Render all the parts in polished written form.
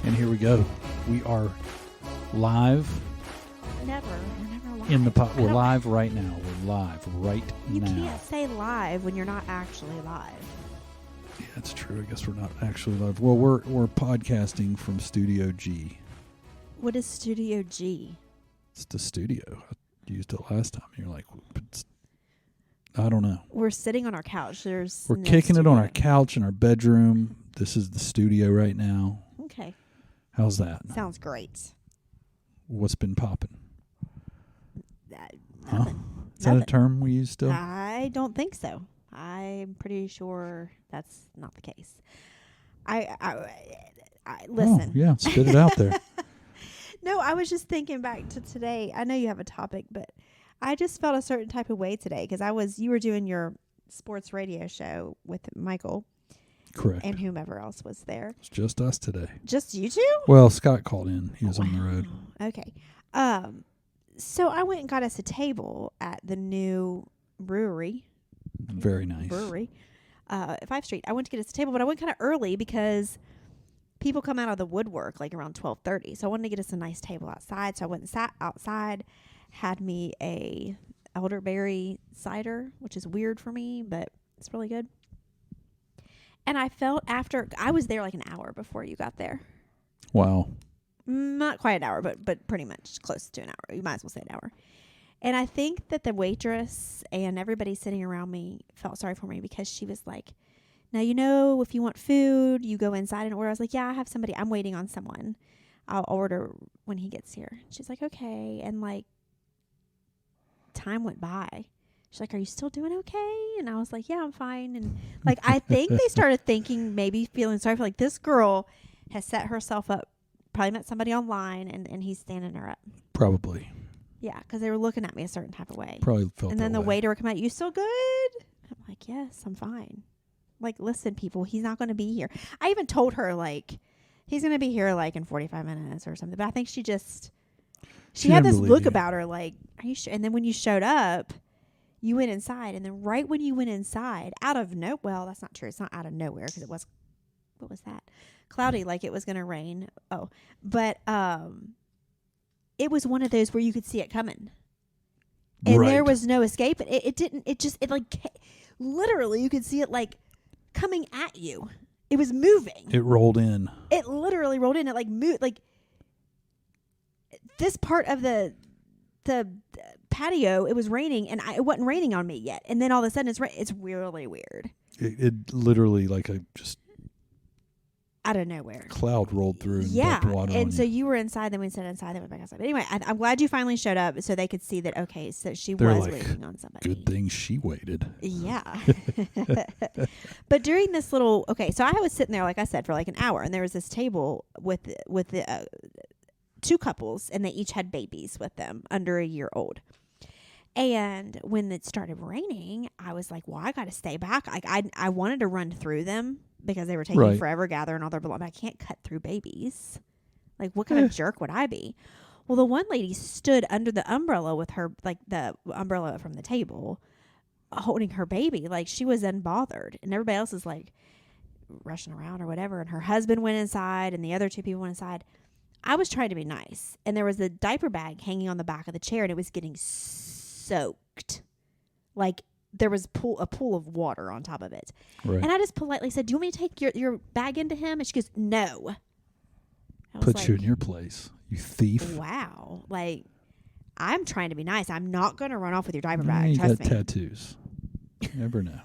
And here we go. We are live. We're never live. In the pod. We're live right now. We're live right You now. can't say live when you're not actually live. Yeah, that's true. I guess we're not actually live. Well, we're podcasting from Studio G. What is Studio G? It's the studio. I used it last time. You're like, I don't know. We're sitting on our couch. We're no kicking it on our studio. couch in our bedroom. This is the studio right now. Okay. How's that? Sounds great. What's been popping? Nothing. Is that a term we use still? I don't think so. I'm pretty sure that's not the case. I listen. Oh, yeah, spit it out there. No, I was just thinking back to today. I know you have a topic, but I just felt a certain type of way today because you were doing your sports radio show with Michael. Correct. And whomever else was there. It's just us today. Just you two? Well, Scott called in. He was on the road. Okay. So I went and got us a table at the new brewery. Very nice. Brewery. At 5th Street. I went to get us a table, but I went kind of early because people come out of the woodwork like around 12:30. So I wanted to get us a nice table outside. So I went and sat outside, had me a elderberry cider, which is weird for me, but it's really good. And I felt I was there like an hour before you got there. Wow. Not quite an hour, but pretty much close to an hour. You might as well say an hour. And I think that the waitress and everybody sitting around me felt sorry for me because she was like, now, if you want food, you go inside and order. I was like, yeah, I have somebody. I'm waiting on someone. I'll order when he gets here. She's like, okay. And like, time went by. She's like, are you still doing okay? And I was like, yeah, I'm fine. And like, I think they started thinking, maybe feeling sorry for like, this girl has set herself up, probably met somebody online and he's standing her up. Probably. Yeah, because they were looking at me a certain type of way. Probably felt And then that the way. waiter would come out, you still good? I'm like, yes, I'm fine. Like, listen, people, he's not going to be here. I even told her, like, he's going to be here, like, in 45 minutes or something. But I think she had this look about her, like, are you sure? And then when you showed up, you went inside. And then right when you went inside, well, that's not true. It's not out of nowhere because it was, what was that? Cloudy, like it was going to rain. Oh, but it was one of those where you could see it coming. And there was no escape. Literally, you could see it, like, coming at you. It was moving. It rolled in. It literally rolled in. It like moved. Like this part of the patio, it was raining, and it wasn't raining on me yet. And then all of a sudden, it's really weird. It literally like a just out of nowhere. Cloud rolled through and yeah. dumped water And on so you. you were inside, then we sat inside, then went back outside. But anyway, I'm glad you finally showed up so they could see that. Okay, so she They're was like, waiting on somebody. Good thing she waited. Yeah. But during this so I was sitting there, like I said, for like an hour, and there was this table with the two couples, and they each had babies with them under a year old. And when it started raining, I was like, well, I got to stay back. I wanted to run through them because they were taking forever gathering all their belongings. I can't cut through babies. Like, what kind of jerk would I be? Well, the one lady stood under the umbrella with her, like the umbrella from the table, holding her baby. Like, she was unbothered. And everybody else is like rushing around or whatever. And her husband went inside and the other two people went inside. I was trying to be nice. And there was a diaper bag hanging on the back of the chair, and it was getting soaked. Like, there was a pool of water on top of it. Right. And I just politely said, do you want me to take your bag into him? And she goes, no. Put you in your place, you thief. Wow. Like, I'm trying to be nice. I'm not going to run off with your diaper You bag. Trust me. tattoos. You never know.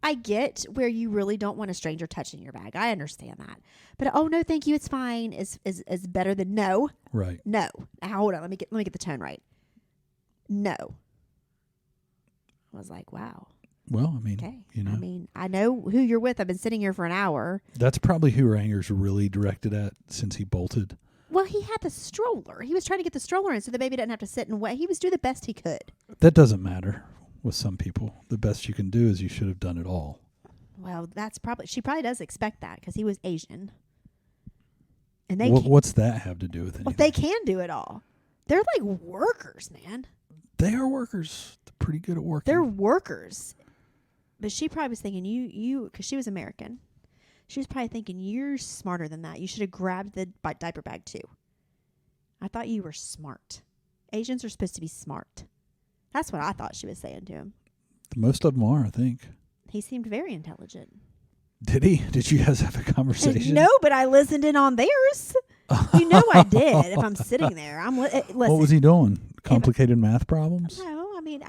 I get where you really don't want a stranger touching your bag. I understand that. But, oh, no, thank you, it's fine, is better than no. Right. No. Now, hold on. Let me get the tone right. No. I was like, wow. Well, I mean, Okay. you know. I mean, I know who you're with. I've been sitting here for an hour. That's probably who her anger's really directed at since he bolted. Well, he had the stroller. He was trying to get the stroller in so the baby doesn't have to sit and wait. He was doing the best he could. That doesn't matter with some people. The best you can do is you should have done it all. Well, she probably does expect that because he was Asian. And What's that have to do with anything? Well, they can do it all. They're like workers, man. They are workers. They're pretty good at working. They're workers. But she probably was thinking you because she was American. She was probably thinking you're smarter than that. You should have grabbed the diaper bag too. I thought you were smart. Asians are supposed to be smart. That's what I thought she was saying to him. Most of them are, I think. He seemed very intelligent. Did he? Did you guys have a conversation? No, but I listened in on theirs. You know I did. If I'm sitting there, listen. What was he doing? Complicated math problems? No, I mean,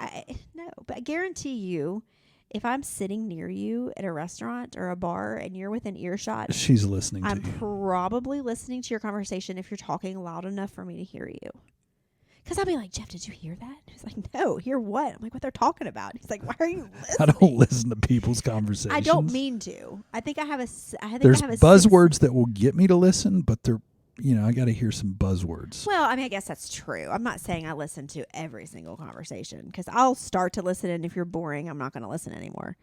no. But I guarantee you, if I'm sitting near you at a restaurant or a bar and you're within earshot, She's listening to I'm you. probably listening to your conversation if you're talking loud enough for me to hear you. Because I'll be like, Jeff, did you hear that? He's like, no, hear what? I'm like, what they're talking about. He's like, why are you listening? I don't listen to people's conversations. I don't mean to. I think I have a. There's buzzwords that will get me to listen, but they're, I got to hear some buzzwords. Well, I mean, I guess that's true. I'm not saying I listen to every single conversation because I'll start to listen, and if you're boring, I'm not going to listen anymore.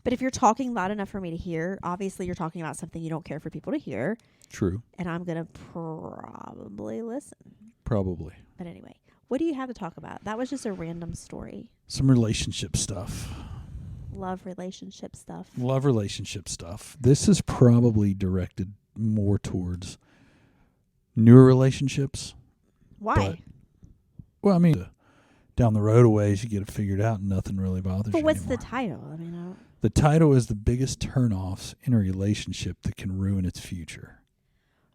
But if you're talking loud enough for me to hear, obviously you're talking about something you don't care for people to hear. True. And I'm going to probably listen. Probably. But anyway, what do you have to talk about? That was just a random story. Some relationship stuff. Love relationship stuff. Love relationship stuff. This is probably directed more towards newer relationships. Why? Well, I mean, down the road a ways, you get it figured out and nothing really bothers you But what's anymore. the title? I mean, I don't. The title is the biggest turnoffs in a relationship that can ruin its future.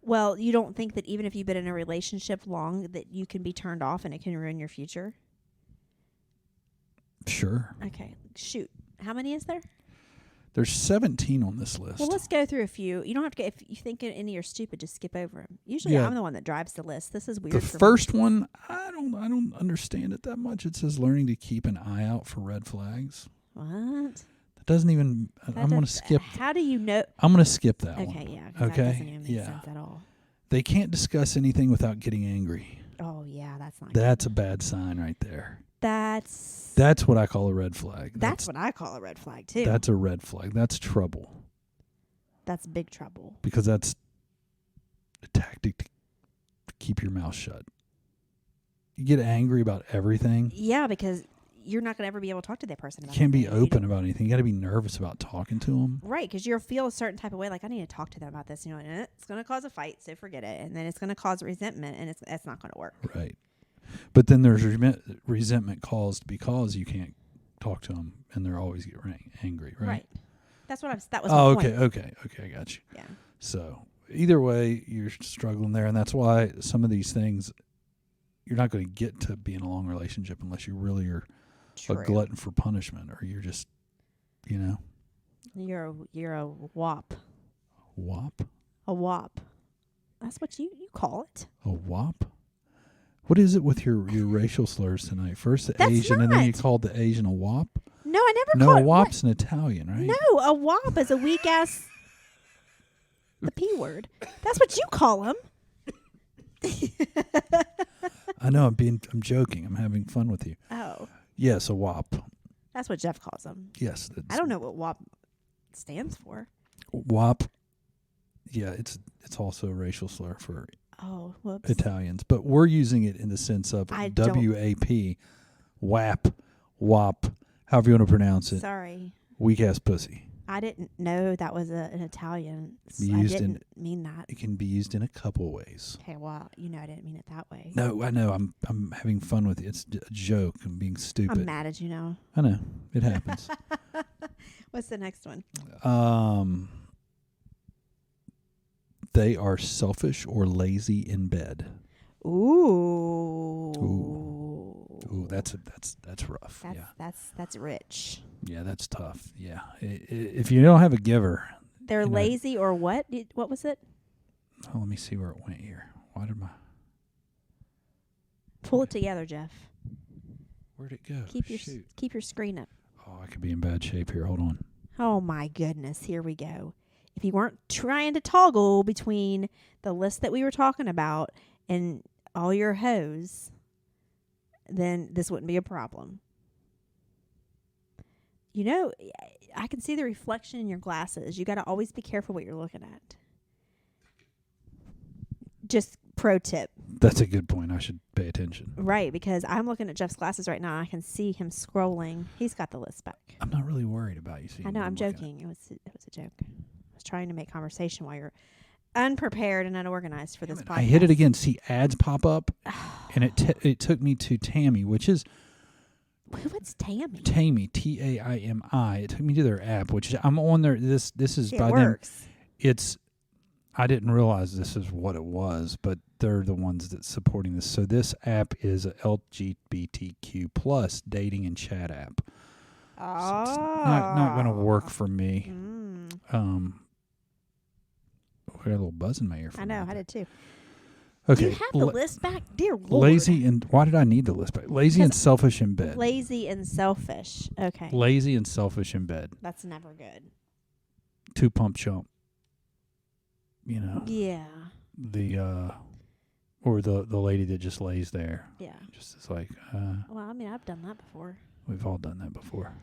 Well, you don't think that even if you've been in a relationship long that you can be turned off and it can ruin your future? Sure. Okay. Shoot. How many is there? There's 17 on this list. Well, let's go through a few. You don't have to go. If you think any are stupid, just skip over them. Usually Yeah. I'm the one that drives the list. This is weird The for first me. one, I don't understand it that much. It says learning to keep an eye out for red flags. What? That doesn't even. I'm going to skip. How do you know? I'm going to skip that one. Okay, yeah. 'Cause Okay, that doesn't even make yeah. sense at all. They can't discuss anything without getting angry. Oh, yeah. That's not That's a good. bad sign right there. That's what I call a red flag. That's what I call a red flag, too. That's a red flag. That's trouble. That's big trouble. Because that's a tactic to keep your mouth shut. You get angry about everything. Yeah, because you're not going to ever be able to talk to that person You about can't be anything. You open don't- about anything. You got to be nervous about talking to them. Right, because you'll feel a certain type of way, like I need to talk to them about this. It's going to cause a fight, so forget it. And then it's going to cause resentment, and it's not going to work. Right. But then there's resentment caused because you can't talk to them, and they're always get angry, right? That's what that was Oh, my point. okay, I got you. Yeah. So either way, you're struggling there, and that's why some of these things you're not going to get to be in a long relationship unless you really are True. a glutton for punishment, or you're just, You're a wop. wop. A wop. That's what you call it. A wop. What is it with your racial slurs tonight? First the That's Asian, and then you not. called the Asian a wop. No, I never No, called a it. wop's an Italian, right? No, a wop is a weak ass. The P word. That's what you call them. I know. I'm joking. I'm having fun with you. Oh, Yes, a wop. that's what Jeff calls them. Yes, I don't know what WAP stands for. Wop. Yeah, it's also a racial slur for Oh, whoops. Italians, but we're using it in the sense of I don't- WAP, WAP, WAP, however you want to pronounce it. Sorry. Weak ass pussy. I didn't know that was an Italian. Be I used didn't mean that. It can be used in a couple ways. Okay, well, I didn't mean it that way. No, I know. I'm having fun with it. It's a joke. I'm being stupid. I'm mad at you now. I know. It happens. What's the next one? They are selfish or lazy in bed. Ooh. Ooh, that's rough. That's rich. Yeah, that's tough. Yeah, if you don't have a giver, They're lazy or what? What was it? oh, let me see where it went here. Why did Pull it together, Jeff. where'd it go? Keep your screen up. Oh, I could be in bad shape here. Hold on. Oh my goodness, here we go. If you weren't trying to toggle between the list that we were talking about and all your hoes, then this wouldn't be a problem. I can see the reflection in your glasses. You got to always be careful what you're looking at. Just Pro tip. That's a good point. I should pay attention. Right, because I'm looking at Jeff's glasses right now. And I can see him scrolling. He's got the list back. I'm not really worried about you seeing. I know. what I'm looking joking. It was a joke. I was trying to make conversation while you're unprepared and unorganized for this podcast. I hit it again. See ads pop up, and it took me to Tammy, which is What's Tammy? Tammy, Taimi. It took me to their app, which I'm on there. This is See, by it works. them. It's. I didn't realize this is what it was, but they're the ones that's supporting this. So this app is a LGBTQ plus dating and chat app. So it's not going to work for me. We got a little buzz in my ear. I know. I did too. Okay. Do you have the list back? Dear Lord. Lazy and why did I need the list back? Lazy and selfish in bed. Lazy and selfish. Okay. Lazy and selfish in bed. That's never good. 2 pump chump. You know. Yeah. Or the lady that just lays there. Yeah. Just is like. Well, I mean, I've done that before. We've all done that before.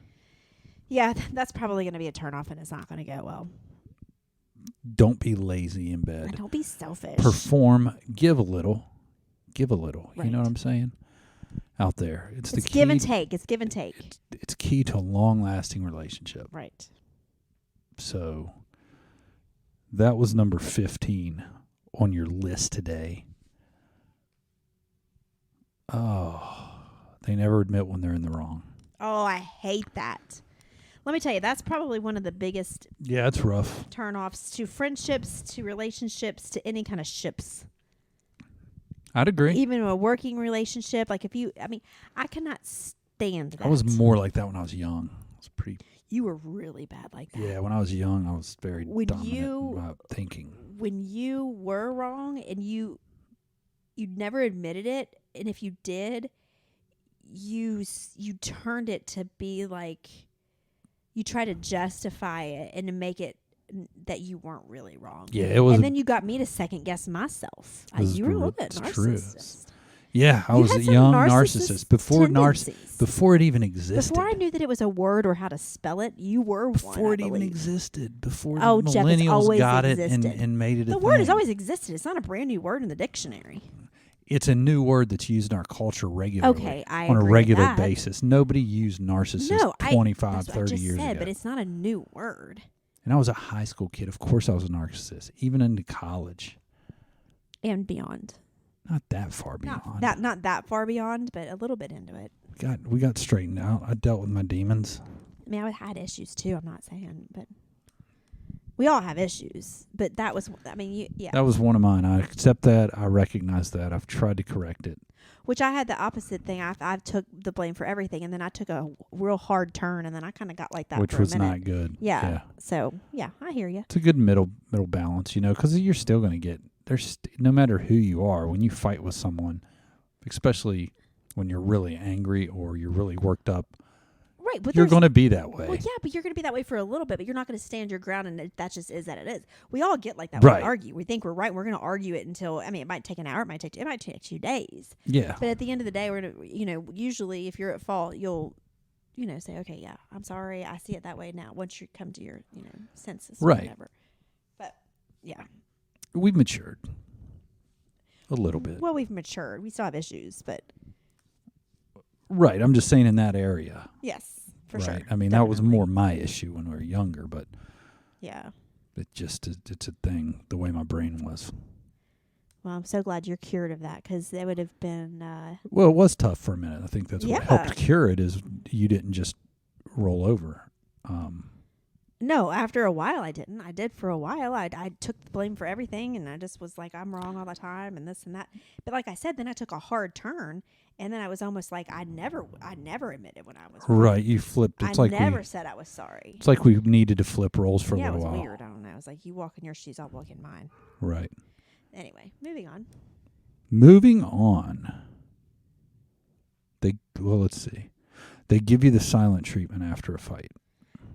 Yeah, that's probably going to be a turnoff, and it's not going to go well. Don't be lazy in bed. And don't be selfish. Perform. Give a little. Give a little. Right. You know what I'm saying? Out there, it's the key. Give and take. It's give and take. It's key to a long-lasting relationship. Right. So that was number 15 on your list today. Oh, they never admit when they're in the wrong. Oh, I hate that. Let me tell you, that's probably one of the biggest Yeah, it's rough. turnoffs to friendships, to relationships, to any kind of ships. I'd agree. Even a working relationship. Like I cannot stand that. I was more like that when I was young. I was pretty. You were really bad like that. Yeah, when I was young, I was very dominant in my thinking. When you were wrong and you never admitted it, and if you did, you turned it to be like you try to justify it and to make it that you weren't really wrong. Yeah, it was. And then you got me to second guess myself. You were a little bit narcissist. Yeah, I was a young narcissist before it even existed. Before I knew that it was a word or how to spell it, you were one. Before it even existed. Before the Jeff, it's millennials always got existed. it and made it a thing. The word has always existed. It's not a brand new word in the dictionary. It's a new word that's used in our culture regularly. Okay, I on a agree regular with that. basis. Nobody used narcissist 25, that's what 30 I just years said, ago. But it's not a new word. And I was a high school kid. Of course I was a narcissist. Even into college. And beyond. Not that far beyond. Not that far beyond, but a little bit into it. We got straightened out. I dealt with my demons. I mean, I had issues too. I'm not saying, but we all have issues. But that was, yeah. That was one of mine. I accept that. I recognize that. I've tried to correct it. Which I had the opposite thing. I took the blame for everything, and then I took a real hard turn, and then I kind of got like that Which for a was minute. not good. Yeah. So, yeah, I hear you. It's a good middle balance, because you're still going to get, no matter who you are, when you fight with someone, especially when you're really angry or you're really worked up, right? But you're going to be that way. Well, yeah, but you're going to be that way for a little bit, but you're not going to stand your ground, and that just is that it is. We all get like that when we argue. We think we're right. We're going to argue it until, it might take an hour. It might take 2 days. Yeah. But at the end of the day, we're going to, usually if you're at fault, you'll, say, okay, yeah, I'm sorry. I see it that way now. Once you come to your, senses or whatever. But, yeah. We've matured. A little bit. Well, we've matured. We still have issues, but. Right. I'm just saying in that area. Yes, for right. sure. I mean, Definitely. that was more my issue when we were younger, but. Yeah. It's a thing, the way my brain was. Well, I'm so glad you're cured of that, because that would have been. Well, it was tough for a minute. I think that's what helped cure it is you didn't just roll over. No, after a while I didn't. I did for a while. I took the blame for everything, and I just was like, I'm wrong all the time, and this and that. But like I said, then I took a hard turn, and then I was almost like I never admitted when I was wrong. Right, you flipped. It's I like never said I was sorry. It's like we needed to flip roles for a little while. Yeah, it was weird. I don't know. It was like you walk in your shoes, I'll walk in mine. Right. Anyway, moving on. Let's see. They give you the silent treatment after a fight.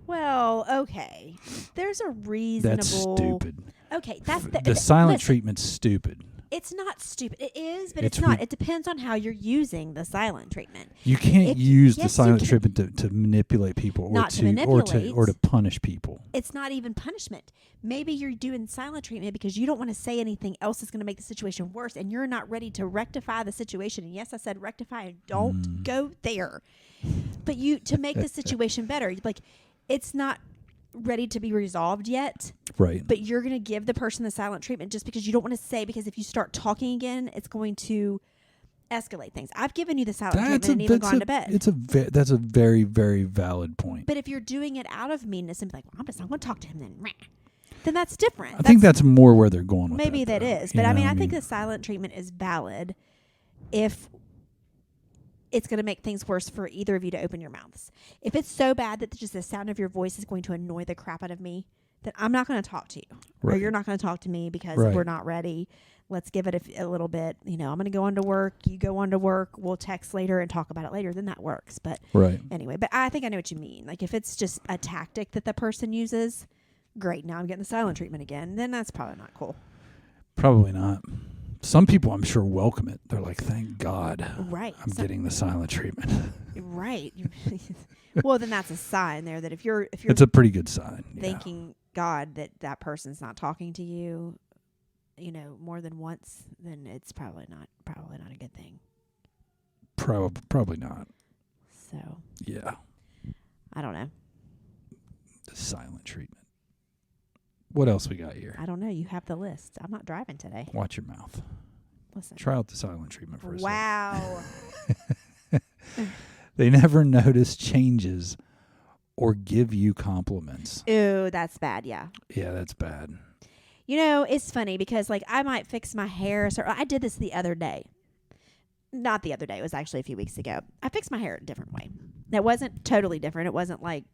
Well, okay. There's a reasonable. That's stupid. Okay, that's the silent treatment's stupid. It's not stupid. It is, but It's it's not. It depends on how you're using the silent treatment. You can't use the yes, you silent can. treatment to manipulate people, Not to manipulate. or to punish people. It's not even punishment. Maybe you're doing silent treatment because you don't want to say anything else that's going to make the situation worse, and you're not ready to rectify the situation. And yes, I said rectify, and don't go there. But to make the situation better, like it's not ready to be resolved yet. Right. But you're going to give the person the silent treatment just because you don't want to say, because if you start talking again, it's going to escalate things. I've given you the silent treatment and even gone to bed. That's a very, very valid point. But if you're doing it out of meanness and be like, well, I'm just not going to talk to him then that's different. I think that's more where they're going with maybe that is. But I think the silent treatment is valid if it's going to make things worse for either of you to open your mouths. If it's so bad that just the sound of your voice is going to annoy the crap out of me, then I'm not going to talk to you. Or you're not going to talk to me because we're not ready. Let's give it a little bit. I'm going to go on to work. You go on to work. We'll text later and talk about it later. Then that works. But anyway, but I think I know what you mean. Like if it's just a tactic that the person uses, great. Now I'm getting the silent treatment again. Then that's probably not cool. Probably not. Some people, I'm sure, welcome it. They're like, thank God I'm getting the silent treatment. Right. Well, then that's a sign there that if you're it's a pretty good sign. Thanking God that person's not talking to you, more than once, then it's probably not a good thing. Probably not. So. Yeah. I don't know. The silent treatment. What else we got here? I don't know. You have the list. I'm not driving today. Watch your mouth. Listen. Try out the silent treatment for a second. Wow. They never notice changes or give you compliments. Ooh, that's bad. Yeah. Yeah, that's bad. It's funny because I might fix my hair. So I did this the other day. Not the other day. It was actually a few weeks ago. I fixed my hair a different way. It wasn't totally different. It wasn't like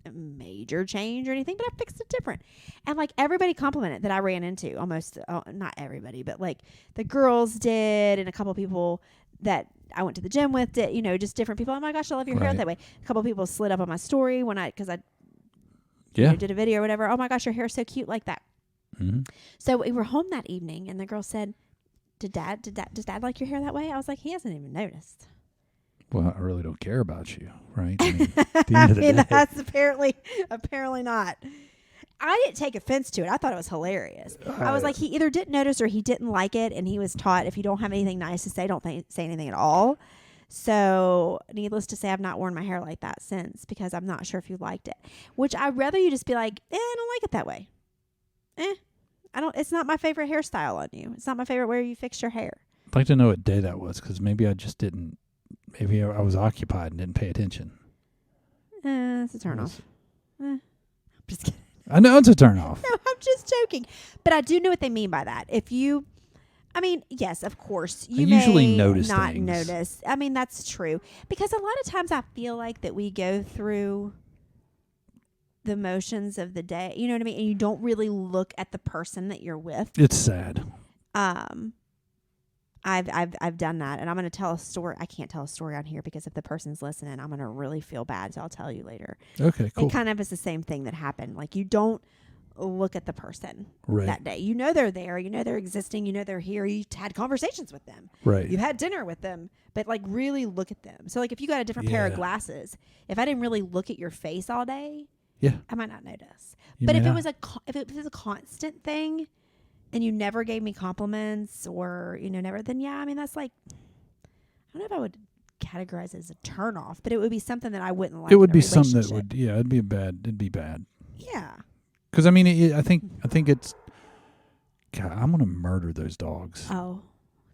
a major change or anything, but I fixed it different. And everybody complimented that I ran into almost, not everybody, but the girls did, and a couple people that I went to the gym with did, just different people. Oh my gosh, I love your hair that way. A couple people slid up on my story because I did a video or whatever. Oh my gosh, your hair's so cute like that. Mm-hmm. So we were home that evening and the girl said, does dad like your hair that way? I was like, he hasn't even noticed. Well, I really don't care about you, right? At the end of the day. That's apparently not. I didn't take offense to it. I thought it was hilarious. I was like, he either didn't notice or he didn't like it, and he was taught if you don't have anything nice to say, don't say anything at all. So, needless to say, I've not worn my hair like that since because I'm not sure if you liked it. Which I'd rather you just be like, I don't like it that way. It's not my favorite hairstyle on you. It's not my favorite way you fix your hair. I'd like to know what day that was because maybe I just didn't. Maybe I was occupied and didn't pay attention. It's a turn off. I'm just kidding. I know it's a turn off. No, I'm just joking. But I do know what they mean by that. Yes, of course. You usually may notice not things. notice. That's true. Because a lot of times I feel like that we go through the motions of the day. You know what I mean? And you don't really look at the person that you're with. It's sad. I've done that, and I'm going to tell a story. I can't tell a story on here because if the person's listening, I'm going to really feel bad. So I'll tell you later. Okay, cool. It kind of is the same thing that happened. You don't look at the person that day. You know they're there. You know they're existing. You know they're here. You had conversations with them. Right. You had dinner with them, but really look at them. So if you got a different pair of glasses, if I didn't really look at your face all day, I might not notice. But if it was a constant thing, and you never gave me compliments or, never, then that's I don't know if I would categorize it as a turn off, but it would be something that I wouldn't like. It would be something that would, it'd be bad. Yeah. Because, I think it's, God, I'm going to murder those dogs. Oh,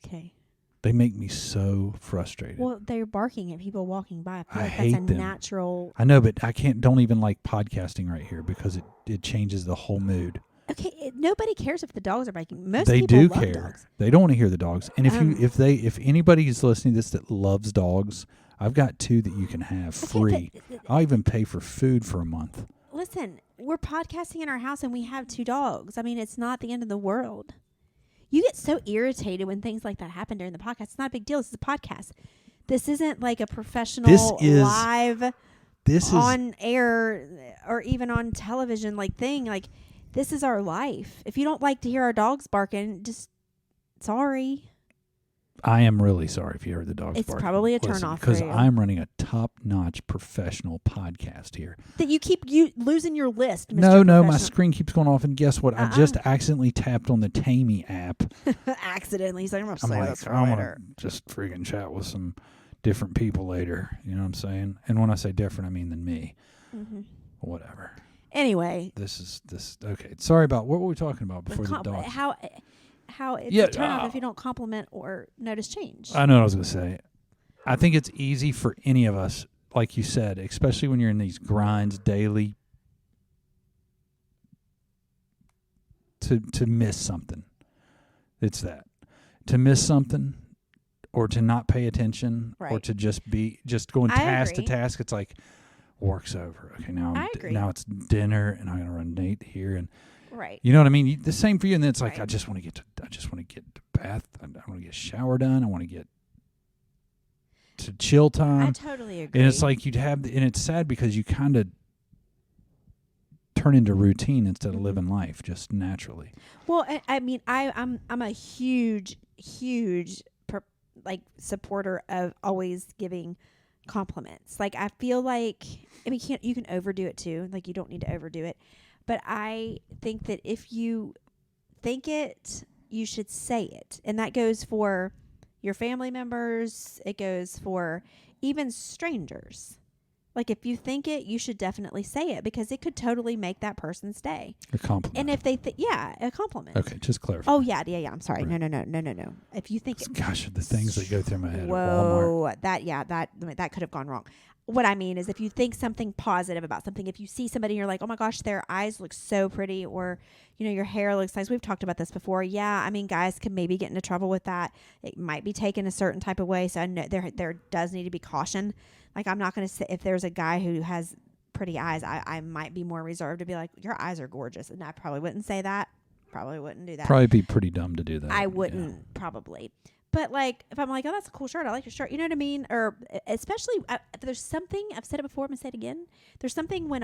okay. They make me so frustrated. Well, they're barking at people walking by. I feel like hate that's a them. natural. I know, but don't even like podcasting right here because it changes the whole mood. Okay, nobody cares if the dogs are barking. Most they people do love care. Dogs. They don't want to hear the dogs. And if anybody is listening to this that loves dogs, I've got 2 that you can have free. I'll even pay for food for a month. Listen, we're podcasting in our house and we have 2 dogs. It's not the end of the world. You get so irritated when things like that happen during the podcast. It's not a big deal. This is a podcast. This isn't like a professional live on air or even on television thing. This is our life. If you don't like to hear our dogs barking, just sorry. I am really sorry if you heard the dogs It's barking. probably a Listen, turnoff for because you. I'm running a top-notch professional podcast here. That you keep losing your list, Mr. No, my Professional. screen keeps going off, and guess what? I just accidentally tapped on the Tammy app. Accidentally. He's like, I'm going to I'm say like, this I'm later. gonna just freaking chat with some different people later. You know what I'm saying? And when I say different, I mean than me. Mm-hmm. Whatever. Anyway. This. Okay. Sorry about what were we talking about before the dogs? How it's a turnoff if you don't compliment or notice change. I know what I was going to say. I think it's easy for any of us, like you said, especially when you're in these grinds daily, to miss something. It's that. To miss something or to not pay attention or to just going task to task. It's like work's over. Okay, now it's dinner and I'm going to run Nate here and right. You know what I mean? The same for you. And then it's like I just want to get to bath. I want to get a shower done. I want to get to chill time. I totally agree. And it's like and it's sad because you kind of turn into routine instead of living life just naturally. Well, I mean, I'm a huge supporter of always giving compliments. Like I feel like you can overdo it too. Like you don't need to overdo it. But I think that if you think it, you should say it. And that goes for your family members. It goes for even strangers. Like if you think it, you should definitely say it because it could totally make that person's day. A compliment. And if they a compliment. Okay, just clarify. Oh, yeah. I'm sorry. Right. No. If you think gosh, the things that go through my head whoa, at Walmart. that could have gone wrong. What I mean is if you think something positive about something, if you see somebody and you're like, oh my gosh, their eyes look so pretty, or, your hair looks nice. We've talked about this before. Yeah. I mean, guys can maybe get into trouble with that. It might be taken a certain type of way. So I know there does need to be caution. Like I'm not going to say if there's a guy who has pretty eyes, I might be more reserved to be like, your eyes are gorgeous. And I probably wouldn't say that. Probably wouldn't do that. Probably be pretty dumb to do that. I wouldn't probably. But like, if I'm like, oh, that's a cool shirt. I like your shirt. You know what I mean? Or especially, there's something. I've said it before. I'm gonna say it again. There's something when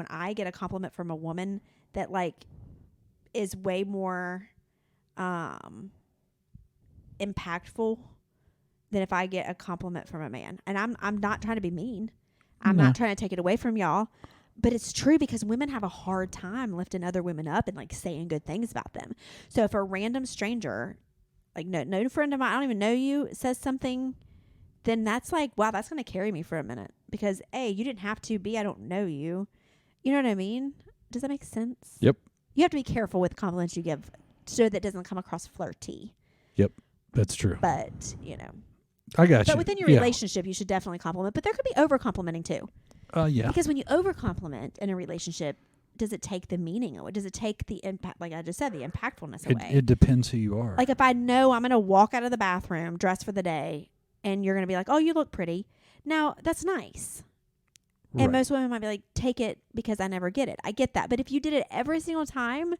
I get a compliment from a woman that like is way more impactful than if I get a compliment from a man. And I'm not trying to be mean. I'm not trying to take it away from y'all. But it's true because women have a hard time lifting other women up and like saying good things about them. So if a random stranger, like no friend of mine, I don't even know you, says something, then that's like, wow, that's going to carry me for a minute. Because A, you didn't have to. B, I don't know you. You know what I mean? Does that make sense? Yep. You have to be careful with compliments you give so that it doesn't come across flirty. Yep. That's true. But, I got you. But within your relationship, you should definitely compliment. But there could be over-complimenting too. Yeah. Because when you over-compliment in a relationship, does it take the meaning away? Does it take the impact, like I just said, the impactfulness away? It depends who you are. Like if I know I'm going to walk out of the bathroom dressed for the day and you're going to be like, oh, you look pretty. Now, that's nice. Right. And most women might be like, take it because I never get it. I get that. But if you did it every single time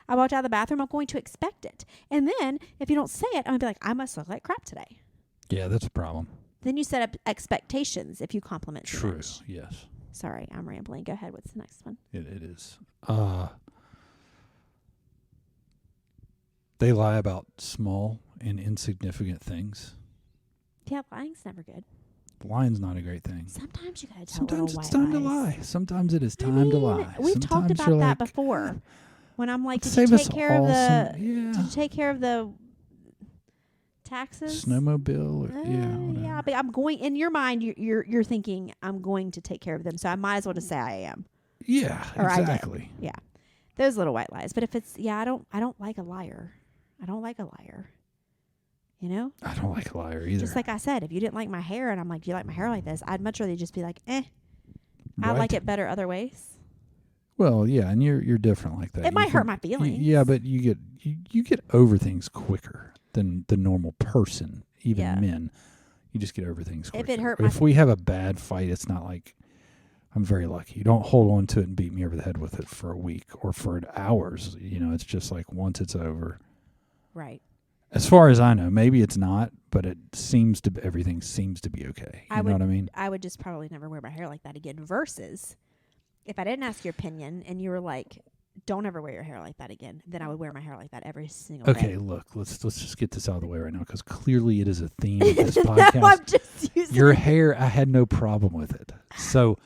I walked out of the bathroom, I'm going to expect it. And then if you don't say it, I'm going to be like, I must look like crap today. Yeah, that's a problem. Then you set up expectations if you compliment too True, much. yes. Sorry, I'm rambling. Go ahead. What's the next one? It is. They lie about small and insignificant things. Yeah, lying's never good. Lying's not a great thing. Sometimes you gotta tell Sometimes little it's white time to lies. lie. Sometimes it is time to lie. We've talked about that before. When I'm like, did you take care of the? Did you take care of the taxes? Snowmobile? Whatever. Yeah, but I'm going. In your mind, you're thinking I'm going to take care of them, so I might as well just say I am. Yeah, or exactly. Yeah, those little white lies. But if it's I don't like a liar. I don't like a liar. You know? I don't like a liar either. Just like I said, if you didn't like my hair and I'm like, do you like my hair like this? I'd much rather just be like, Right. I like it better other ways. Well, yeah, and you're different like that. It might hurt my feelings. Yeah, but you get over things quicker than the normal person, even men. You just get over things quicker. If it hurt if we have a bad fight, it's not like I'm very lucky. You don't hold on to it and beat me over the head with it for a week or for hours. It's just like once it's over. Right. As far as I know, maybe it's not, but everything seems to be okay. You know what I mean? I would just probably never wear my hair like that again. Versus, if I didn't ask your opinion and you were like, don't ever wear your hair like that again. Then I would wear my hair like that every single Okay, day. look, let's just get this out of the way right now because clearly it is a theme of this podcast. No, I'm just using Your hair, I had no problem with it. So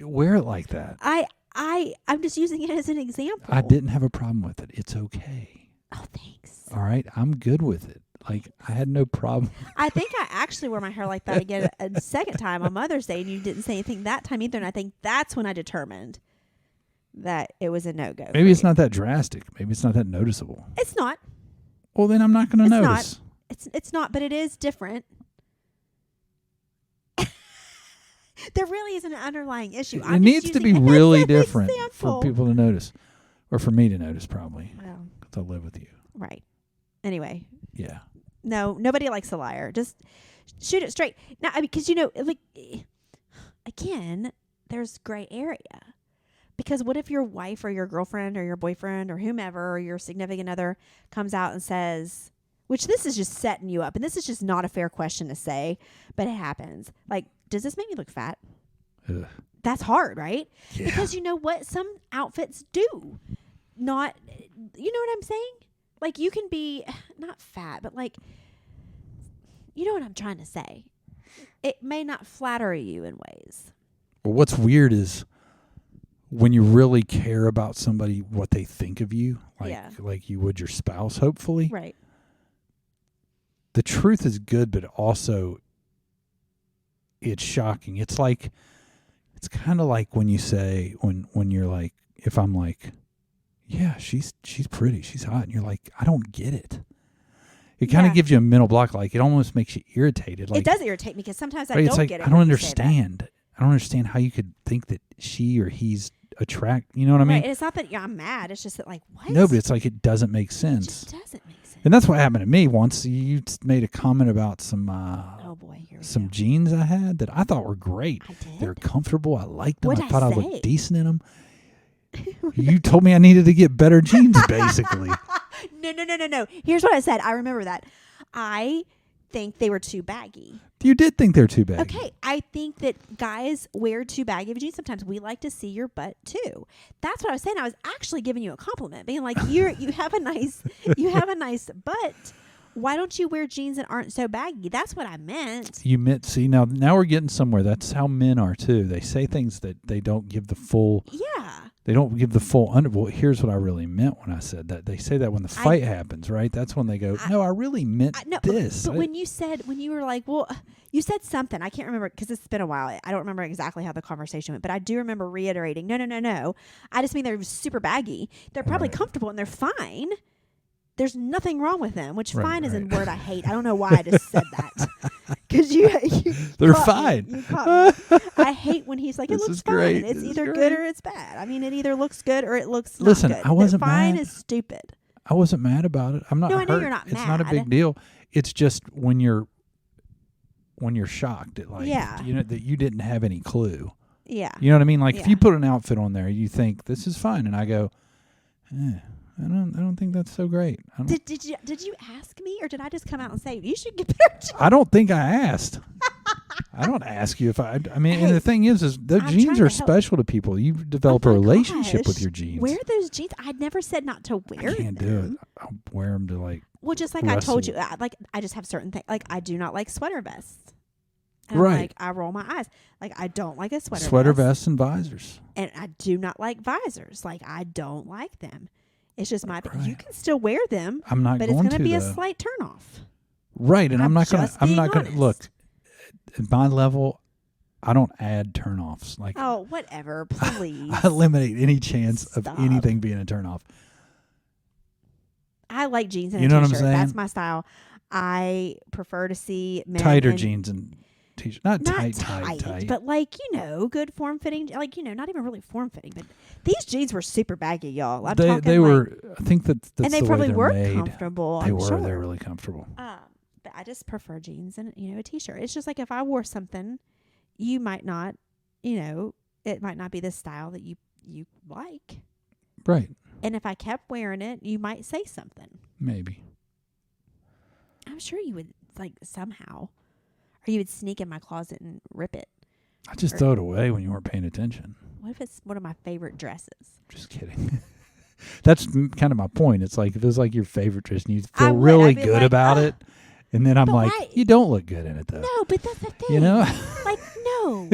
wear it like that. I'm just using it as an example. I didn't have a problem with it. It's okay. Oh, thanks. All right, I'm good with it. Like I had no problem. I think I actually wore my hair like that again a second time on Mother's Day, and you didn't say anything that time either. And I think that's when I determined that it was a no-go. Maybe it's not that drastic. Maybe it's not that noticeable. It's not. Well, then I'm not going to It's notice. It's not, but it is different. There really is an underlying issue. It needs to be really an different example. for people to notice, or for me to notice probably, Well, because I live with you. right. Anyway, Yeah. no, nobody likes a liar. Just shoot it straight. Now, I mean, because like, again, there's gray area. Because what if your wife or your girlfriend or your boyfriend or whomever or your significant other comes out and says, which this is just setting you up, and this is just not a fair question to say, but it happens. Like, does this make me look fat? Ugh. That's hard, right? Yeah. Because you know what? Some outfits do not, you know what I'm saying? Like, you can be not fat, but like, you know what I'm trying to say? It may not flatter you in ways. Well, what's weird is when you really care about somebody, what they think of you, like you would your spouse, hopefully. Right. The truth is good, but also it's shocking. It's kind of like when you say, when you're like, if I'm like, yeah, she's pretty, she's hot, and you're like, I don't get it. It kind of gives you a mental block. Like, it almost makes you irritated. Like, it does irritate me because sometimes I right, don't it's like, get it. I don't when you say that. understand. I don't understand how you could think that she or he's you know what I mean? Right, and it's not that I'm mad. It's just that, like, what? No, but it's like it doesn't make It sense. just doesn't make sense. And that's what happened to me once. You made a comment about some Oh boy, here we some go. jeans I had that I thought were great. I did. They're comfortable. I liked them. What'd I I thought I say? looked decent in them. You told me I needed to get better jeans, basically. No. Here's what I said. I remember that. I think they were too baggy. You did think they're too baggy. Okay, I think that guys wear too baggy of jeans. Sometimes we like to see your butt too. That's what I was saying. I was actually giving you a compliment, being like, you have a nice butt. Why don't you wear jeans that aren't so baggy? That's what I meant. You meant, see, now we're getting somewhere. That's how men are too. They say things that they don't give the full. Yeah. They don't give the full under. Well, here's what I really meant when I said that. They say that when the fight happens, right? That's when they go, no, I really meant this. But when you were like, well, you said something. I can't remember because it's been a while. I don't remember exactly how the conversation went, but I do remember reiterating, no. I just mean they're super baggy. They're probably comfortable and they're fine. There's nothing wrong with them, which fine is a word I hate. I don't know why I just said that. Because they're caught fine. Me. You caught me. I hate when he's like, it This looks is fine. great. It's This is either great. good or it's bad. I mean, it either looks good or it looks Listen, not good. I wasn't fine mad. is stupid. I wasn't mad about it. I'm not No, hurt. I know you're not It's not a mad. big deal. It's just when you're shocked at that you didn't have any clue. Yeah. You know what I mean? Like if Yeah. you put an outfit on there, you think this is fine, and I go, I don't think that's so great. Did you ask me, or did I just come out and say you should get better jeans? I don't think I asked. I don't ask you if I mean, Hey, and the thing is the I'm jeans trying are to help. special to people. You develop Oh a my relationship with gosh. your jeans. Wear those jeans. I never said not to wear I can't them. do it. I'll wear them to like. Well, just like I told you, Wrestle. I just have certain things. Like I do not like sweater vests. And I'm Right. like, I roll my eyes. Like I don't like a Sweater vest. vests and visors. And I do not like visors. Like I don't like them. It's just my opinion. You Right. can still wear them, I'm not but it's going going to to be a though. slight turnoff. Right, and I'm not going just to. I'm being not going to honest. look. At my level, I don't add turnoffs. Like Oh, whatever, please. I eliminate any chance Stop. of anything being a turnoff. I like jeans and You a know what I'm t-shirt. That's saying? my style. I prefer to see men Tighter in- jeans and t-shirt. Not Not tight. but like, good form fitting, like, not even really form fitting, but these jeans were super baggy, y'all. I'm talking They like, were. I think that's and they the probably way they're were made. comfortable. They I'm were. sure. They're really comfortable. But I just prefer jeans and a t-shirt. It's just like if I wore something, you might not, it might not be the style that you like. Right. And if I kept wearing it, you might say something. Maybe. I'm sure you would, like, somehow, or you would sneak in my closet and rip it. I just throw it away when you weren't paying attention. What if it's one of my favorite dresses? Just kidding. That's kind of my point. It's like, if it was like your favorite dress and you I feel would. really I'd be good like, about it, and then I'm But like, why- you don't look good in it though. No, but that's the thing. You know? Like, no.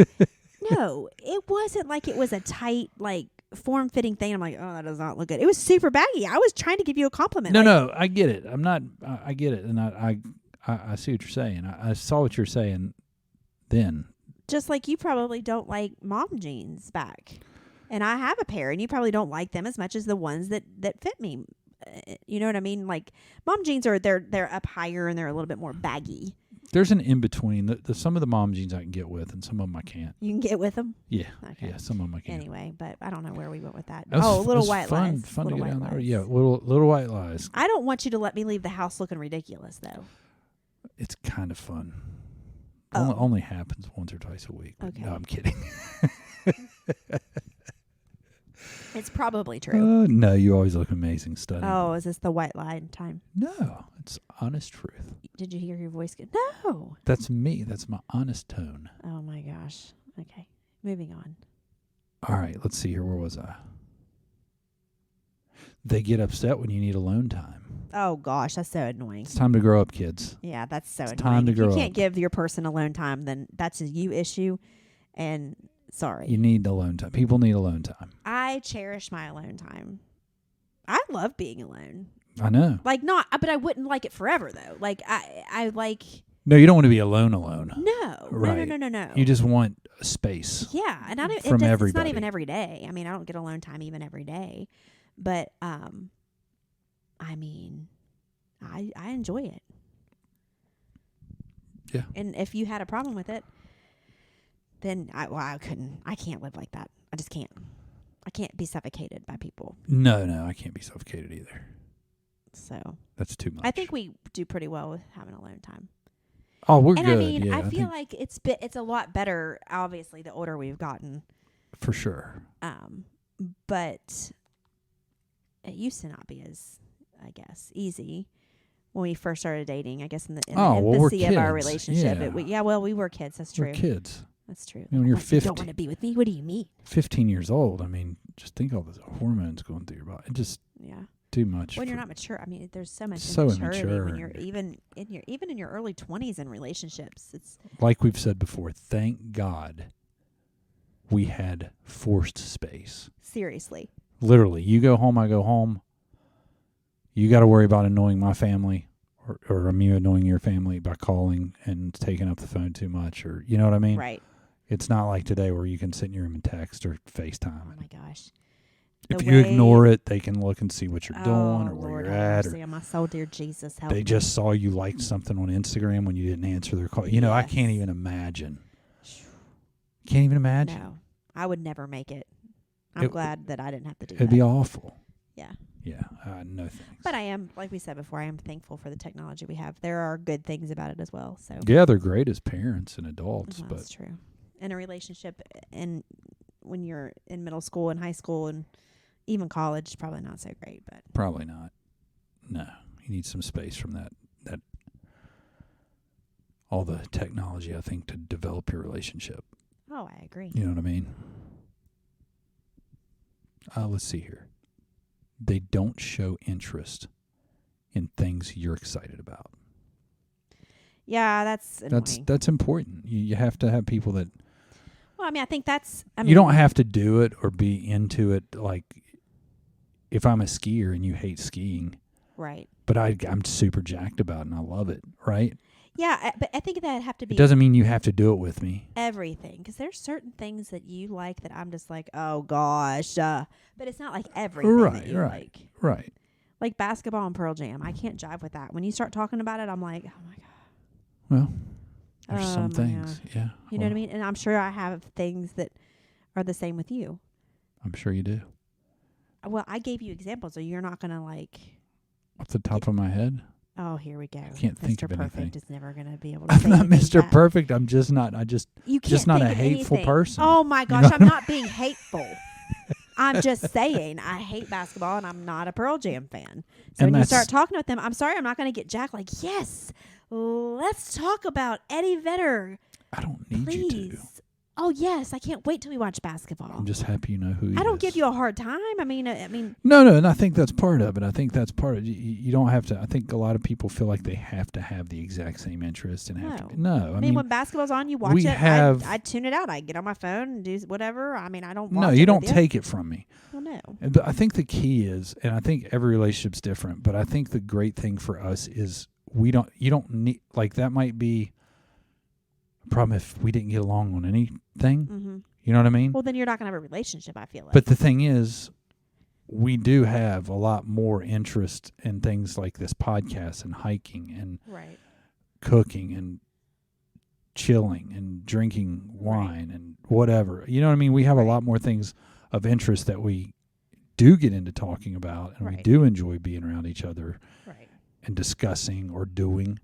No. It wasn't like it was a tight, like, form-fitting thing. I'm like, oh, that does not look good. It was super baggy. I was trying to give you a compliment. No, like, no, I get it. I'm not. I get it, and I see what you're saying. I saw what you're saying. Then just like you probably don't like mom jeans back. And I have a pair, and you probably don't like them as much as the ones that fit me. You know what I mean? Like, mom jeans they're up higher and they're a little bit more baggy. there's an in between. The some of the mom jeans I can get with, and some of them I can't. You can get with them. Yeah, Okay. yeah, some of them I can't. Anyway, but I don't know where we went with that. That was- Oh, that little was white fun, lies. Fun to Little go down white there. lies. Yeah, little white lies. I don't want you to let me leave the house looking ridiculous, though. It's kind of fun. Oh. Only happens once or twice a week. Okay. No, I'm kidding. It's probably true. No, you always look amazing, stunning. Oh, is this the white lie time? No, it's honest truth. Did you hear your voice get? No. That's me. That's my honest tone. Oh my gosh. Okay, moving on. All right, let's see here. Where was I? They get upset when you need alone time. Oh gosh, that's so annoying. It's time to grow up, kids. Yeah, that's so It's annoying. time to if you grow can't up. give your person alone time, then that's a you issue. And sorry, You need alone time. People need alone time. I cherish my alone time. I love being alone. I know. Like not, but I wouldn't like it forever though. Like I like No, you don't want to be alone. no, Right. no. You just want a space. Yeah, and I don't. From It's not everybody. even every day. I mean, I don't get alone time even every day, but I mean, I enjoy it. Yeah. And if you had a problem with it, then I can't live like that. I just can't. I can't be suffocated by people. No, I can't be suffocated either. So That's too much. I think we do pretty well with having alone time. Oh, we're And good. I mean, yeah, I feel think like it's a lot better. Obviously, the older we've gotten, for sure. but it used to not be as, I guess, easy when we first started dating. I guess in the Well, we're infancy of our kids. relationship. Yeah. Well, we were kids. That's true. We're kids. That's true. You know, when you're Like, you 50, don't want to be with me. What do you mean? 15 years old. I mean, just think all the hormones going through your body. It's just Yeah. too much. When you're for- not mature, I mean, there's so much So immaturity when immature. you're even in your early 20s in relationships. It's Like we've said before, thank God we had forced space. seriously. Literally, you go home, I go home. You got to worry about annoying my family or me annoying your family by calling and taking up the phone too much, or you know what I mean? Right. It's not like today where you can sit in your room and text or FaceTime. Oh my gosh. If The you way- ignore it, they can look and see what you're doing Oh, or where Lord you're have at. mercy Or on my soul, dear Jesus, help they me. just saw you liked something on Instagram when you didn't answer their call. You know, I can't Yes. even imagine. Can't even imagine. No, I would never make it. I'm It- glad that I didn't have to do It'd that. be awful. Yeah. Yeah, no thanks. But I am, like we said before, I am thankful for the technology we have. There are good things about it as well. So Yeah, they're great as parents and adults, well, but that's true. In a relationship, and when you're in middle school and high school and even college, probably not so great. But probably not. No, you need some space from that all the technology, I think, to develop your relationship. oh, I agree. You know what I mean? Let's see here. They don't show interest in things you're excited about. Yeah, that's annoying. That's important. You have to have people that Well, I mean, I think that's. I mean, you don't have to do it or be into it. Like if I'm a skier and you hate skiing, right. but I'm super jacked about it and I love it, right? Yeah, but I think that'd have to be It doesn't mean you have to do it with me. everything, because there's certain things that you like that I'm just like, oh gosh, but it's not like everything that you like. Right. Like basketball and Pearl Jam, I can't jive with that. When you start talking about it, I'm like, oh my god. Well, there's Oh some my things. gosh. Yeah. You know what I mean? And I'm sure I have things that are the same with you. I'm sure you do. Well, I gave you examples, so you're not gonna like. Off the top of my head, Oh, here we go. can't think Mr. of Perfect anything. is never gonna be able to. I'm say not anything Mr. back. Perfect. I'm just not. You just can't not a think of hateful anything. person. Oh my You gosh, know I'm not being hateful. I'm just saying I hate basketball and I'm not a Pearl Jam fan. So And when you that's- start talking with them, I'm sorry, I'm not going to get Jack like, yes, let's talk about Eddie Vedder, I don't need you to. please. Oh yes, I can't wait till we watch basketball. I'm just happy you know who he is. I don't give you a hard time. I mean. No, and I think that's part of it. I think that's part of it. You don't have to. I think a lot of people feel like they have to have the exact same interest and have to. No, I mean when basketball's on, you watch it. I tune it out. I get on my phone and do whatever. I mean, I don't. Watch you don't take it from me. Well, no. But I think the key is, and I think every relationship's different. But I think the great thing for us is you don't need, like, that might be a problem if we didn't get along on anything. Mm-hmm. You know what I mean? Well, then you're not going to have a relationship, I feel like. But the thing is, we do have a lot more interest in things like this podcast and hiking and cooking and chilling and drinking wine and whatever. You know what I mean? We have a lot more things of interest that we do get into talking about, and we do enjoy being around each other and discussing or doing.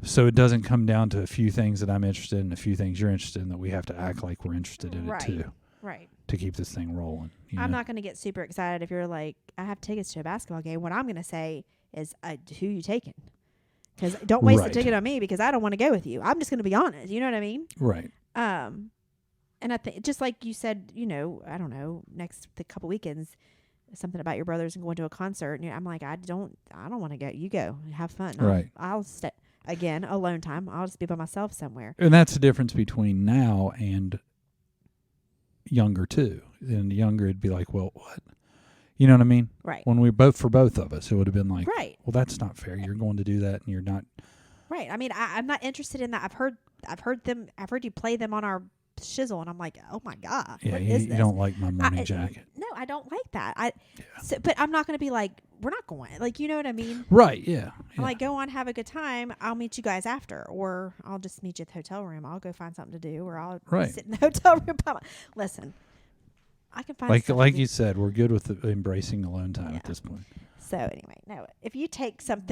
So it doesn't come down to a few things that I'm interested in, a few things you're interested in, that we have to act like we're interested in it too. Right. To keep this thing rolling. I'm not going to get super excited if you're like, I have tickets to a basketball game. What I'm going to say is, who you taking? Because don't waste the ticket on me, because I don't want to go with you. I'm just going to be honest. You know what I mean? Right. And I think, just like you said, I don't know, the couple weekends, something about your brothers and going to a concert. And I'm like, I don't want to go. You go. Have fun. I'll stay. Again, alone time. I'll just be by myself somewhere. And that's the difference between now and younger too. And younger, it'd be like, well, what? You know what I mean? Right. When for both of us, it would have been like, well, that's not fair. You're going to do that, and you're not. Right. I mean, I'm not interested in that. I've heard you play them on our shizzle, and I'm like, oh my God. Yeah, what is you this? don't like my morning jacket. No, I don't like that. But I'm not going to be like, we're not going. Like, you know what I mean? Right. Yeah. I'm like, go on, have a good time. I'll meet you guys after, or I'll just meet you at the hotel room. I'll go find something to do, or I'll sit in the hotel room. Listen, I can find like you said, we're good with embracing alone time at this point. So anyway, no, if you take some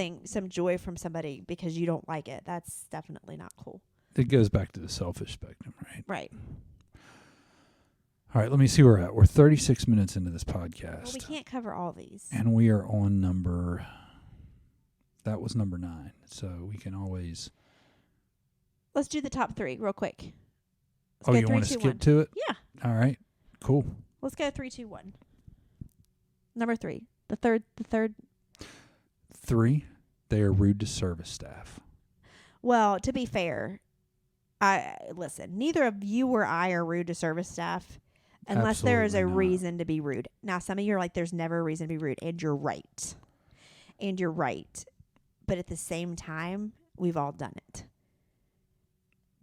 joy from somebody because you don't like it, that's definitely not cool. It goes back to the selfish spectrum, right? Right. All right, let me see where we're at. We're 36 minutes into this podcast. Well, we can't cover all these. And we are on that was number 9. So we can always. Let's do the top 3 real quick. You want to skip to it? Yeah. All right, cool. Let's go 3, 2, 1. Number 3. The third. 3, they are rude to service staff. Well, to be fair, listen, neither of you or I are rude to service staff unless there is a reason to be rude. Now, some of you are like, there's never a reason to be rude, and you're right. But at the same time, we've all done it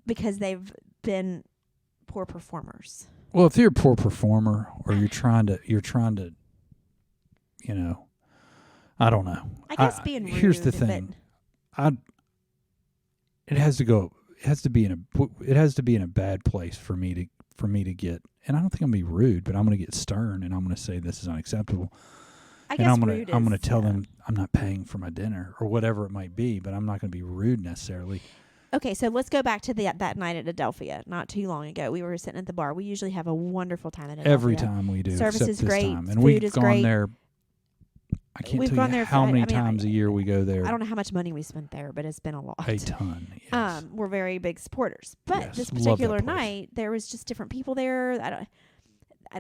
because they've been poor performers. Well, if you're a poor performer, or you're trying to, I don't know. I guess being rude. Here's the thing. It has to be in a bad place for me to get, and I don't think I'm gonna be rude, but I'm gonna get stern, and I'm gonna say this is unacceptable. I'm gonna tell them I'm not paying for my dinner or whatever it might be, but I'm not gonna be rude necessarily. Okay, so let's go back to that night at Adelphia. Not too long ago, we were sitting at the bar. We usually have a wonderful time at Adelphia. Every time we do. Service is great. And food we've is gone great. there. I can't tell you how many times a year we go there. I don't know how much money we spent there, but it's been a lot. A ton. Yes. We're very big supporters. But this particular night, there was just different people there.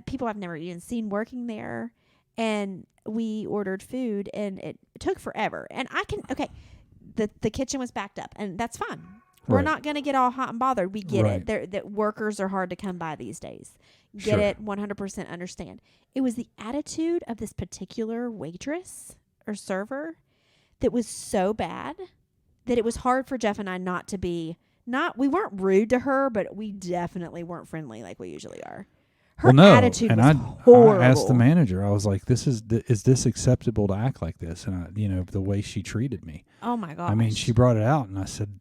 People I've never even seen working there, and we ordered food, and it took forever. And the kitchen was backed up, and that's fine. We're not going to get all hot and bothered. We get it. That workers are hard to come by these days. Get it, 100% understand. It was the attitude of this particular waitress or server that was so bad that it was hard for Jeff and I not to be, we weren't rude to her, but we definitely weren't friendly like we usually are. Her attitude was horrible. I asked the manager, I was like, is this acceptable to act like this? And the way she treated me. Oh my gosh. I mean, she brought it out, and I said,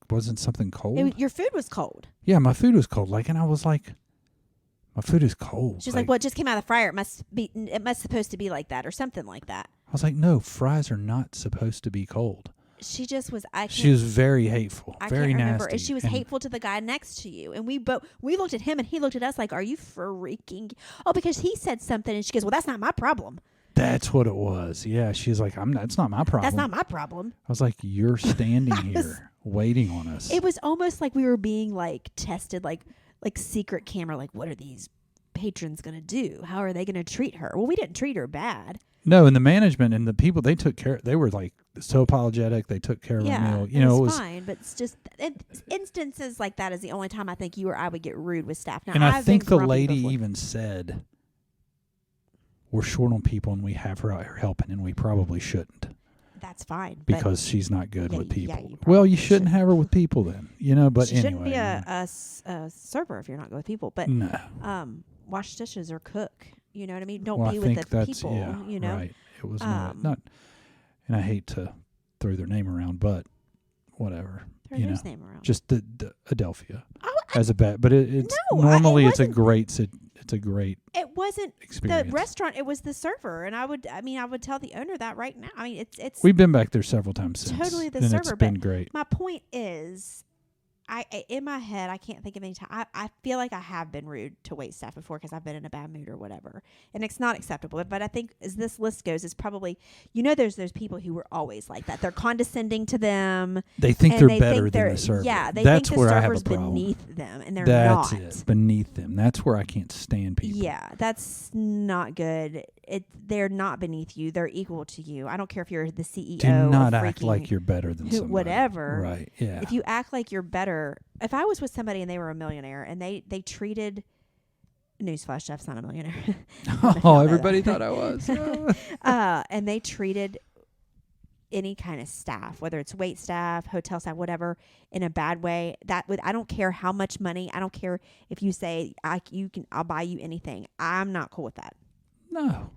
wasn't something cold? Your food was cold. Yeah, my food was cold. And I was like, my food is cold. She's like, well, it just came out of the fryer. It must supposed to be like that or something like that. I was like, no, fries are not supposed to be cold. She just was. She was very hateful, very nasty. And she was hateful to the guy next to you. And we looked at him, and he looked at us like, "Are you freaking?" Oh, because he said something, and she goes, "Well, that's not my problem." That's what it was. Yeah, she's like, that's not my problem. That's not my problem. I was like, you're standing here waiting on us. It was almost like we were being like tested, like like secret camera, like what are these patrons going to do? How are they going to treat her? Well, we didn't treat her bad. No, and the management and the people, they took care. They were like so apologetic. They took care of her meal. You know, it it was was fine, but it's just instances like that is the only time I think you or I would get rude with staff. Now, and I I've think been the grumpy lady before. even said, "We're short on people, and we have her out here helping, and we probably shouldn't That's fine because she's not good yeah, with yeah, people." you Well, you probably shouldn't have her with people then, you know. But she anyway, shouldn't be a server if you're not good with people. But no. wash dishes or cook. You know what I mean? Don't Well, be I with think the that's people. yeah, You know, right. It was Um, not, and I hate to throw their name around, but whatever. throw You know, whose name around. just the Adelphia Oh, as a bad, but it's No, normally it it's a wasn't- great it's a great it wasn't experience. the restaurant. It was the server, and I would tell the owner that right now. I mean, it's We've been back there several times since. totally the and server, it's but been great. my point is, I in my head I can't think of any time. I feel like I have been rude to wait staff before because I've been in a bad mood or whatever, and it's not acceptable. But I think as this list goes, it's probably there's those people who were always like that. They're condescending to them. They think and they're they better think than they're, the server. Yeah, they That's think the where I have a server's problem. beneath them, and they're That's not. it. Beneath them. That's where I can't stand people. Yeah, that's not good. They're not beneath you. They're equal to you. I don't care if you're the CEO. Do not of act freaking like you're better than somebody. whatever. Right. Yeah. If you act like you're better, if I was with somebody and they were a millionaire and they treated, newsflash, Jeff's not a millionaire. Oh, everybody thought I was. And they treated any kind of staff, whether it's wait staff, hotel staff, whatever, in a bad way. I don't care how much money. I don't care if you say I'll buy you anything. I'm not cool with that. No.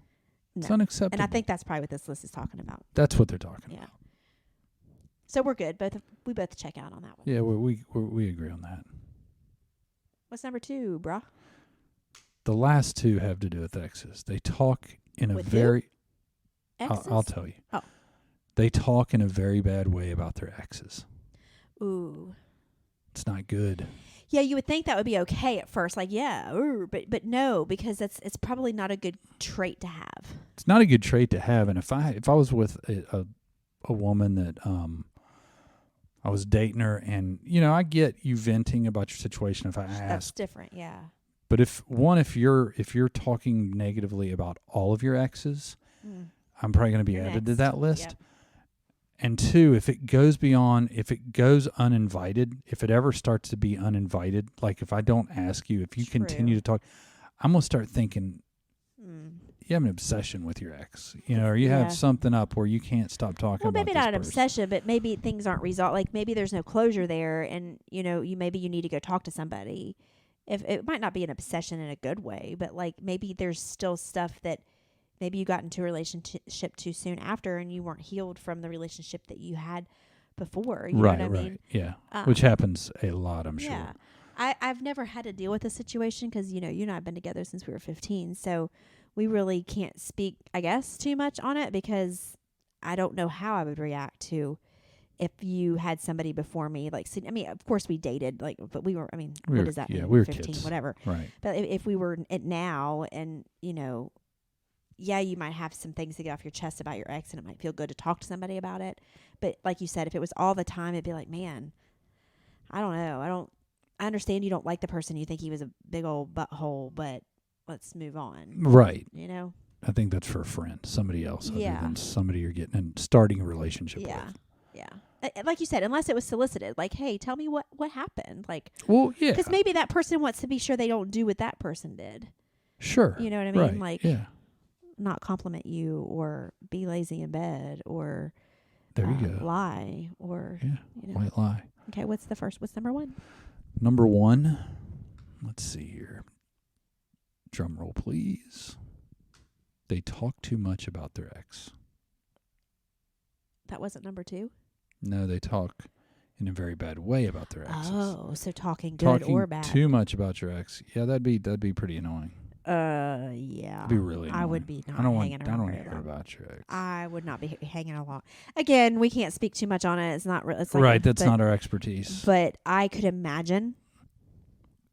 It's No. unacceptable. And I think that's probably what this list is talking about. That's what they're talking Yeah. about. So we're good. We both check out on that one. Yeah, we agree on that. What's number 2, bruh? The last two have to do with exes. They talk in a With who? very Exes? I'll tell you. Oh. They talk in a very bad way about their exes. Ooh. It's not good. Yeah, you would think that would be okay at first, like but no, because it's probably not a good trait to have. It's not a good trait to have. And if I was with a woman that I was dating her, and I get you venting about your situation if I That's ask. different, yeah. But if you're talking negatively about all of your exes, I'm probably going to be You're added to next. that list. Yep. And 2, if it goes uninvited, if it ever starts to be uninvited, like if I don't ask you, if you True. continue to talk, I'm going to start thinking Mm. you have an obsession with your ex, or you Yeah. have something up where you can't stop talking Well, about maybe this not an person. obsession, but maybe things aren't resolved. Like maybe there's no closure there, and you need to go talk to somebody. If it might not be an obsession in a good way, but like maybe there's still stuff that maybe you got into a relationship too soon after, and you weren't healed from the relationship that you had before. You know what I mean? Yeah. Which happens a lot, I'm Yeah. sure. I've never had to deal with this situation because, you and I have been together since we were 15. So we really can't speak, I guess, too much on it because I don't know how I would react to if you had somebody before me. Like, I mean, of course we dated, like, but we were, I mean, We what were- does that yeah, mean? we were 15, kids. whatever. Right. But if we were at now and, yeah, you might have some things to get off your chest about your ex and it might feel good to talk to somebody about it. But like you said, if it was all the time, it'd be like, man, I don't know. I understand you don't like the person. You think he was a big old butthole, but let's move on. Right. I think that's for a friend, somebody else other Yeah. than somebody you're getting and starting a relationship Yeah. with. Yeah. Like you said, unless it was solicited, like, hey, tell me what happened. Like, Well, yeah. because maybe that person wants to be sure they don't do what that person did. Sure. You know what I mean? Right. Like, yeah. not compliment you or be lazy in bed or There you go. lie or, Yeah. White lie. Okay, what's number 1? Number 1, let's see here. Drum roll, please. They talk too much about their ex. That wasn't number 2? No, they talk in a very bad way about their exes. Oh, so talking good Talking or bad. too much about your ex. Yeah, that'd be pretty annoying. Yeah. That'd be really annoying. I would be not I don't hanging want around to very hear long. about your ex. I would not be hanging along. Again, we can't speak too much on it. It's not it's like Right, that's not our expertise. But I could imagine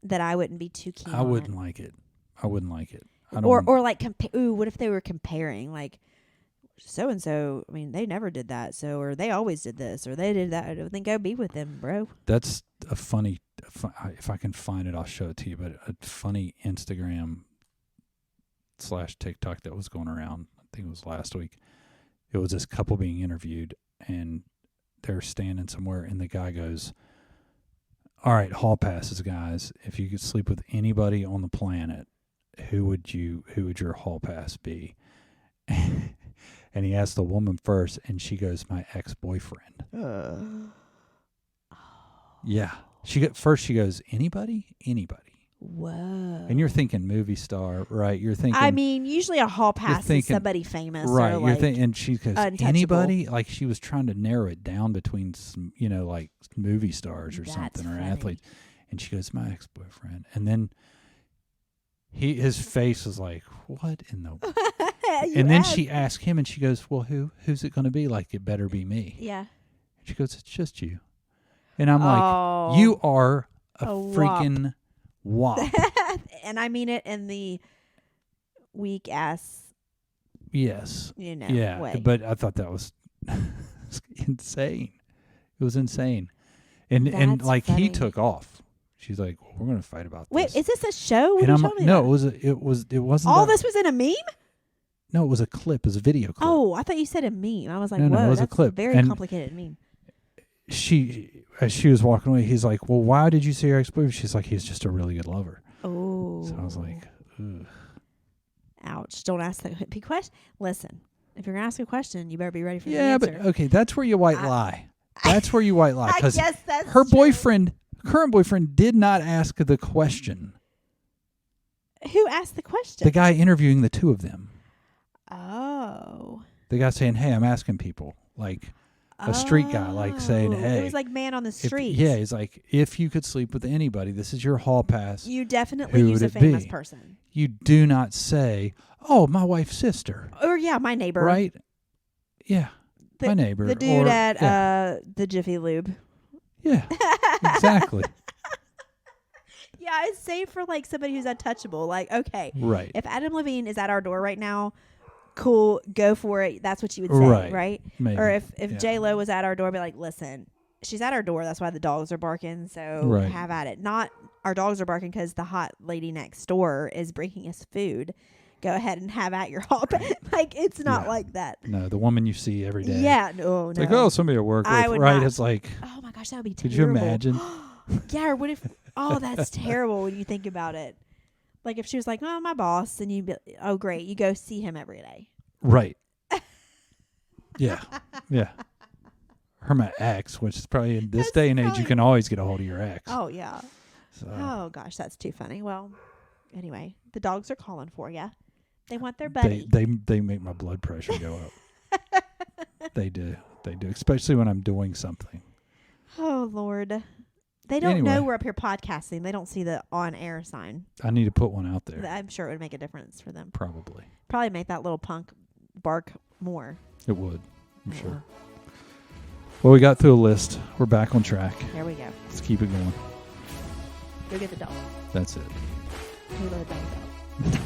that I wouldn't be too keen. I wouldn't like it. I wouldn't like it. I don't Or like what if they were comparing like so and so? I mean, they never did that. So or they always did this or they did that. Then go be with them, bro. That's a funny if I can find it, I'll show it to you. But a funny Instagram/TikTok that was going around, I think it was last week. It was this couple being interviewed, and they're standing somewhere, and the guy goes, "All right, hall passes, guys. If you could sleep with anybody on the planet, who would your hall pass be?" And he asked the woman first, and she goes, "My ex-boyfriend." Yeah. She goes, "Anybody? Anybody." Whoa. And you're thinking movie star, right? You're thinking. I mean, usually a hall pass is somebody famous, right? Or You're thinking, and she goes, untouchable. "Anybody?" Like she was trying to narrow it down between some, like movie stars or something, or funny. athletes. And she goes, "My ex-boyfriend." And then his face was like, "What in the?" And then she asked him, and she goes, "Well, who's it going to be? Like, it better be me." Yeah. And she goes, "It's just you." And I'm like, "You are a freaking wop." And I mean it in the weak ass. Yes. Yeah. Way. But I thought that was insane. It was insane. And like funny. He took off. She's like, "Well, we're going to fight about Wait, this." is this a show? What and are I'm you like, telling me no, about? it wasn't. All this was in a meme? No, it was a clip. It was a video clip. Oh, I thought you said a meme. I was like, No, whoa, it was that's a clip. a very And complicated meme. As she was walking away, he's like, "Well, why did you say your ex-boyfriend?" She's like, "He's just a really good lover." Oh. So I was like, ugh. Ouch. Don't ask that question. Listen, if you're going to ask a question, you better be ready for the Yeah, answer. but okay, that's where you white lie. That's where you white lie. I Because guess that's her true. current boyfriend, did not ask the question. Who asked the question? The guy interviewing the two of them. Oh. The guy saying, "Hey, I'm asking people." Like a street guy, like saying, "Hey." It was like man on the street. Yeah, he's like, "If you could sleep with anybody, this is your hall pass." You definitely Who use would a it famous be? person. You do not say, "Oh, my wife's sister." Or, yeah, my neighbor. Right? Yeah. My neighbor. The dude at yeah. the Jiffy Lube. Yeah, exactly. Yeah, it's safe for like somebody who's untouchable. Like, okay, Right. if Adam Levine is at our door right now, cool, go for it. That's what you would say, right? Maybe. Or if J-Lo was at our door, be like, listen, she's at our door. That's why the dogs are barking. So have at it. Not our dogs are barking because the hot lady next door is bringing us food. Go ahead and have at your hall. Like, it's not like that. No, the woman you see every day. Yeah, no. It's like, oh, somebody to work with, I would right? not. It's like, oh my gosh, that would be could terrible. you imagine? Yeah, or what if? Oh, that's terrible when you think about it. Like if she was like, "Oh, my boss," and you, oh, great, you go see him every day. Right. Yeah. Her my ex, which is probably in this day and age, you can always get a hold of your ex. Oh yeah. So. Oh gosh, that's too funny. Well, anyway, the dogs are calling for you. They want their buddy. They make my blood pressure go up. They do, especially when I'm doing something. Oh Lord. They don't know we're up here podcasting. They don't see the on-air sign. I need to put one out there. I'm sure it would make a difference for them. Probably make that little punk bark more. It would. I'm sure. Well, we got through a list. We're back on track. There we go. Let's keep it going. Go get the dog. That's it. Who let the dog out?